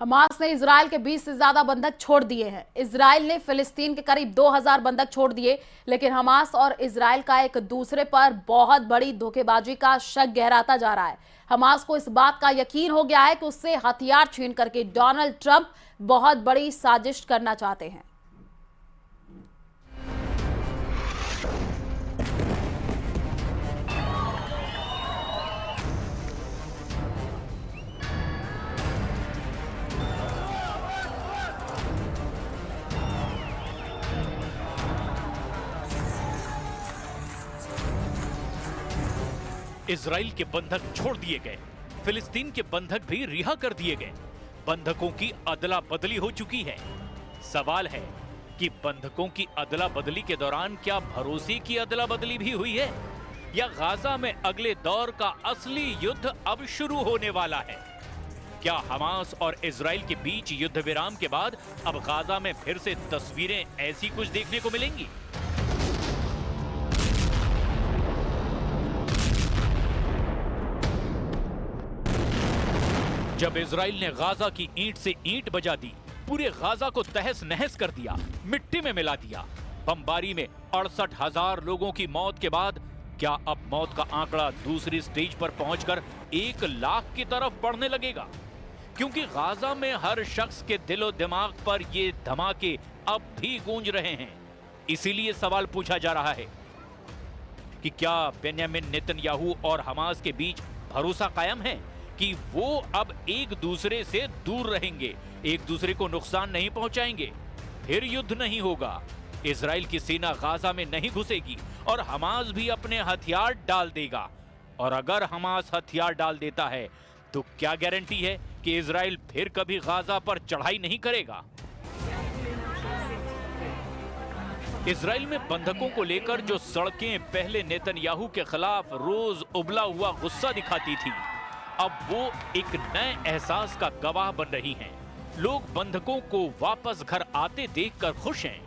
Hamas ने Israel के 20 से ज्यादा बंधक छोड़ दिए हैं। इजराइल ने फिलिस्तीन के करीब 2000 बंधक छोड़ दिए, लेकिन हमास और इजराइल का एक दूसरे पर बहुत बड़ी धोखेबाजी का शक गहराता जा रहा है। हमास को इस बात का यकीन हो गया है कि उससे हथियार छीन करके डोनाल्ड ट्रंप बहुत बड़ी साजिश करना चाहते हैं। इजराइल के बंधक छोड़ दिए गए, फिलिस्तीन के बंधक भी रिहा कर दिए गए। बंधकों की अदला बदली हो चुकी है। सवाल है कि बंधकों की अदला बदली के दौरान क्या भरोसे की अदला बदली भी हुई है, या गाजा में अगले दौर का असली युद्ध अब शुरू होने वाला है? क्या हमास और इजराइल के बीच युद्ध विराम के बाद अब गाजा में फिर से तस्वीरें ऐसी कुछ देखने को मिलेंगी? जब इजराइल ने गाजा की ईंट से ईंट बजा दी, पूरे गाजा को तहस नहस कर दिया, मिट्टी में मिला दिया, बमबारी में 68,000 लोगों की मौत के बाद क्या अब मौत का आंकड़ा दूसरी स्टेज पर पहुंचकर 1 लाख की तरफ बढ़ने लगेगा? क्योंकि गाजा में हर शख्स के दिलो दिमाग पर ये धमाके अब भी गूंज रहे हैं। इसीलिए सवाल पूछा जा रहा है कि क्या बेन्यामिन नेतन्याहू और हमास के बीच भरोसा कायम है कि वो अब एक दूसरे से दूर रहेंगे, एक दूसरे को नुकसान नहीं पहुंचाएंगे, फिर युद्ध नहीं होगा, इजराइल की सेना गाजा में नहीं घुसेगी और हमास भी अपने हथियार डाल देगा। और अगर हमास हथियार डाल देता है तो क्या गारंटी है कि इजराइल फिर कभी गाजा पर चढ़ाई नहीं करेगा? इजराइल में बंधकों को लेकर जो सड़कें पहले नेतन्याहू के खिलाफ रोज उबला हुआ गुस्सा दिखाती थी, अब वो एक नए एहसास का गवाह बन रही हैं। लोग बंधकों को वापस घर आते देखकर खुश हैं।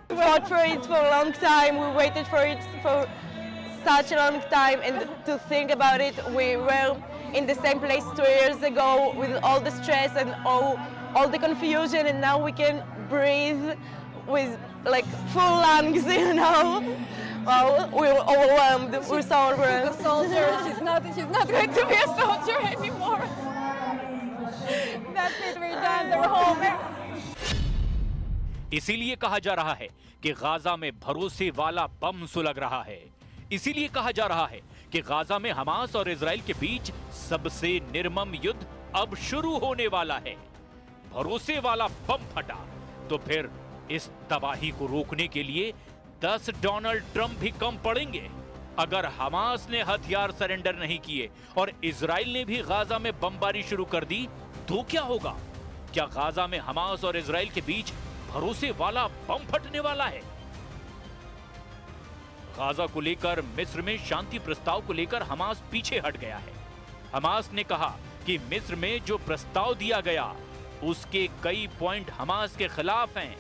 We fought for it for a long time. We waited for it for such a long time, and to think about it, we were in the same place 2 years ago with all the stress and all the confusion, and now we can breathe with like full lungs, you know. Wow, we're overwhelmed. We're so overwhelmed. She's a soldier. She's not going to be a soldier anymore. That's it. We're done. They're home. इसीलिए कहा जा रहा है कि Gaza में भरोसे वाला बम सुलग रहा है। इसीलिए कहा जा रहा है कि गाजा में हमास और इजराइल के बीच सबसे निर्मम युद्ध अब शुरू होने वाला है। भरोसे वाला बम फटा तो फिर इस तबाही को रोकने के लिए 10 डोनाल्ड ट्रंप भी कम पड़ेंगे। अगर हमास ने हथियार सरेंडर नहीं किए और इजराइल ने भी गाजा में बमबारी शुरू कर दी तो क्या होगा? क्या गाजा में हमास और इजराइल के बीच भरोसे वाला बम फटने वाला है? गाजा को लेकर मिस्र में शांति प्रस्ताव को लेकर हमास पीछे हट गया है। हमास ने कहा कि मिस्र में जो प्रस्ताव दिया गया उसके कई पॉइंट हमास के खिलाफ हैं।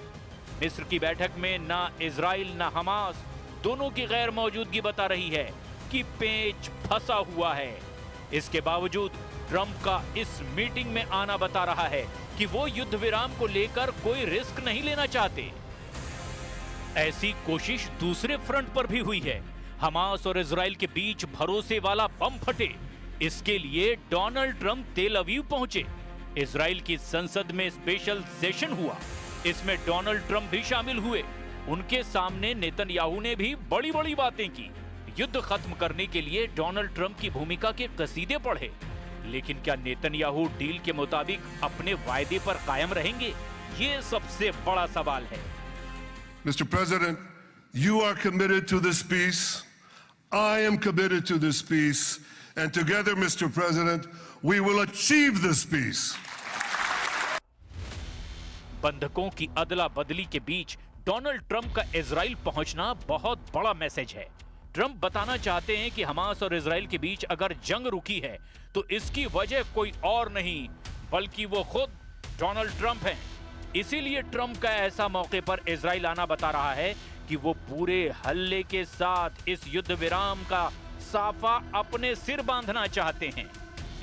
मिस्र की बैठक में ना इजराइल ना हमास दोनों की गैर मौजूदगी बता रही है कि पेच फंसा हुआ है। इसके बावजूद ट्रंप का इस मीटिंग में आना बता रहा है कि वो युद्ध विराम को लेकर कोई रिस्क नहीं लेना चाहते। ऐसी कोशिश दूसरे फ्रंट पर भी हुई है। हमास और इजराइल के बीच भरोसे वाला बम फटे, इसके लिए डोनाल्ड ट्रंप तेल अवीव पहुंचे। इजराइल की संसद में स्पेशल सेशन हुआ, इसमें डोनाल्ड ट्रंप भी शामिल हुए। उनके सामने नेतन्याहू ने भी बड़ी बड़ी बातें की। युद्ध खत्म करने के लिए डोनाल्ड ट्रंप की भूमिका के कसीदे पढ़े। लेकिन क्या नेतन्याहू डील के मुताबिक अपने वायदे पर कायम रहेंगे? ये सबसे बड़ा सवाल है। Mr. President, you are committed to this peace. I am committed to this peace. And together, Mr. President, we will achieve this peace. बंधकों की अदला बदली के बीच डोनाल्ड ट्रंप का इजराइल पहुंचना बहुत बड़ा मैसेज है। ट्रंप बताना चाहते हैं कि हमास और इजराइल के बीच अगर जंग रुकी है तो इसकी वजह कोई और नहीं बल्कि वो खुद डोनाल्ड ट्रंप हैं। इसीलिए ट्रंप का ऐसा मौके पर इजराइल आना बता रहा है कि वो पूरे हल्ले के साथ इस युद्ध विराम का साफा अपने सिर बांधना चाहते हैं।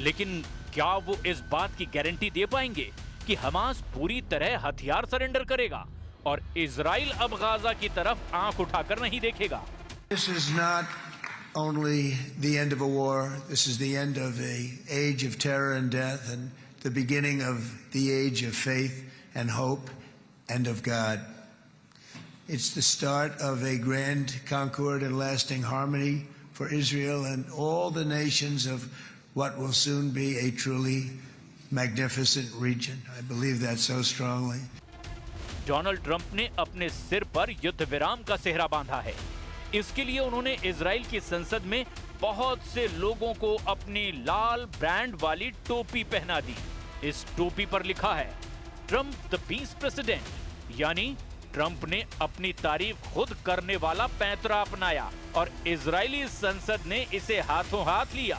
लेकिन क्या वो इस बात की गारंटी दे पाएंगे कि हमास पूरी तरह हथियार सरेंडर करेगा और इजराइल अब गाजा की तरफ आंख उठाकर नहीं देखेगा? This is not only the end of a war. This is the end of an age of terror and death and the beginning of the age of faith and hope and of God. It's the start of a grand concord and lasting harmony for Israel and all the nations of what will soon be a truly magnificent region. I believe that so strongly. Donald Trump ने अपने सिर पर युद्ध विराम का सेहरा बांधा है। इसके लिए उन्होंने इजराइल की संसद में बहुत से लोगों को अपनी लाल ब्रांड वाली टोपी पहना दी। इस टोपी पर लिखा है ट्रंप द पीस प्रेसिडेंट, यानी ट्रंप ने अपनी तारीफ खुद करने वाला पैंतरा अपनाया और इजरायली संसद ने इसे हाथों हाथ लिया।